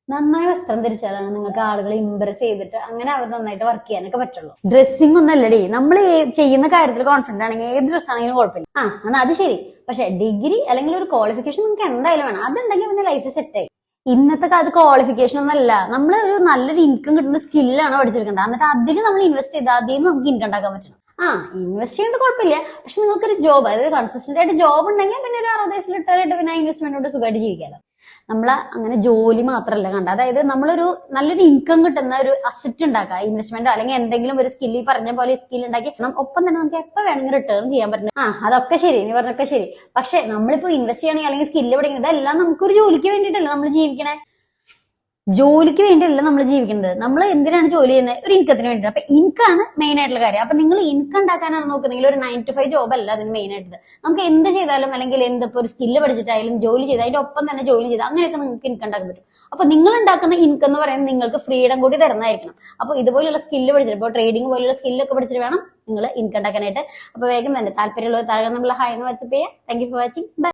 നന്നായി വസ്ത്രം ധരിച്ചാലാണ് നിങ്ങൾക്ക് ആളുകളെ ഇംപ്രസ് ചെയ്തിട്ട് അങ്ങനെ അവർ നന്നായിട്ട് വർക്ക് ചെയ്യാനൊക്കെ പറ്റുള്ളൂ. ഡ്രസ്സിംഗ് ഒന്നല്ലടി, നമ്മൾ ചെയ്യുന്ന കാര്യത്തിൽ കോൺഫിഡന്റ് ആണെങ്കിൽ ഏത് ഡ്രസ് ആണെങ്കിലും കുഴപ്പമില്ല. എന്നാ അത് ശരി. പക്ഷെ ഡിഗ്രി അല്ലെങ്കിൽ ഒരു ക്വാളിഫിക്കേഷൻ നിങ്ങൾക്ക് എന്തായാലും വേണം. അതുണ്ടെങ്കിൽ പിന്നെ ലൈഫ് സെറ്റായി. ഇന്നത്തെ കാലത്ത് ക്വാളിഫിക്കേഷൻ ഒന്നല്ല, നമ്മൾ ഒരു നല്ലൊരു ഇൻകം കിട്ടുന്ന സ്കില്ലാണ് പഠിച്ചെടുക്കേണ്ടത്. എന്നിട്ട് അതിന് നമ്മൾ ഇൻവെസ്റ്റ് ചെയ്താൽ അതിൽ നിന്ന് നമുക്ക് ഇൻകം ഉണ്ടാക്കാൻ പറ്റണം. ഇൻവെസ്റ്റ് ചെയ്യുന്നത് കുഴപ്പമില്ല. പക്ഷെ നിങ്ങൾക്കൊരു ജോബ്, അതായത് കൺസിസ്റ്റന്റ് ആയിട്ട് ജോബ് ഉണ്ടെങ്കിൽ പിന്നെ ഒരു 60 വയസ്സിൽ ഇട്ടായിട്ട് പിന്നെ ഇൻവെസ്റ്റ്മെന്റ് സുഖമായിട്ട് ജീവിക്കാമല്ലോ. നമ്മൾ അങ്ങനെ ജോലി മാത്രമല്ല കണ്ട, അതായത് നമ്മളൊരു നല്ലൊരു ഇൻകം കിട്ടുന്ന ഒരു അസറ്റ് ഉണ്ടാക്കുക, ഇൻവെസ്റ്റ്മെന്റ് അല്ലെങ്കിൽ എന്തെങ്കിലും ഒരു സ്കില്ല്, പറഞ്ഞ പോലെ സ്കിൽ ഉണ്ടാക്കി ഒപ്പം തന്നെ നമുക്ക് എപ്പോൾ വേണമെങ്കിൽ റിട്ടേൺ ചെയ്യാൻ പറ്റും. അതൊക്കെ ശരി, നീ പറഞ്ഞൊക്കെ ശരി. പക്ഷെ നമ്മളിപ്പോ ഇൻവെസ്റ്റ് ചെയ്യണമെങ്കിൽ അല്ലെങ്കിൽ സ്കില്ല് പഠിക്കുന്നത് എല്ലാം നമുക്കൊരു ജോലിക്ക് വേണ്ടിയിട്ടല്ല നമ്മൾ ജീവിക്കണേ. ജോലിക്ക് വേണ്ടിയല്ല നമ്മൾ ജീവിക്കുന്നത്. നമ്മൾ എന്തിനാണ് ജോലി ചെയ്യുന്നത്? ഒരു ഇൻകത്തിന് വേണ്ടിയിട്ട്. അപ്പൊ ഇൻകാണ് മെയിൻ ആയിട്ടുള്ള കാര്യം. അപ്പൊ നിങ്ങൾ ഇൻകം ഉണ്ടാക്കാനാണ് നോക്കുന്നെങ്കിൽ ഒരു 9 to 5 ജോബ് അല്ല അതിന് മെയിൻ ആയിട്ട്. നമുക്ക് എന്ത് ചെയ്താലും അല്ലെങ്കിൽ എന്തിപ്പോ ഒരു സ്കില്ല് പഠിച്ചിട്ടായാലും ജോലി ചെയ്ത് അതിന്റെ ഒപ്പം തന്നെ ജോലി ചെയ്ത് അങ്ങനെയൊക്കെ നിങ്ങൾക്ക് ഇൻകം ഉണ്ടാക്കാൻ പറ്റും. അപ്പൊ നിങ്ങൾ ഉണ്ടാക്കുന്ന ഇൻകം എന്ന് പറയുന്നത് നിങ്ങൾക്ക് ഫ്രീഡം കൂടി തരുന്നതായിരിക്കണം. അപ്പൊ ഇതുപോലുള്ള സ്കില്ല് പഠിച്ചിട്ട്, ഇപ്പോൾ ട്രേഡിംഗ് പോലുള്ള സ്കില്ലൊക്കെ പഠിച്ചിട്ട് വേണം നിങ്ങൾ ഇൻകം ഉണ്ടാക്കാനായിട്ട്. അപ്പൊ വേഗം തന്നെ താല്പര്യമുള്ള താഴെ നമ്മൾ ഹായ് എന്ന് വാട്സ്ആപ്പ് ചെയ്യാം. Thank you for watching. By.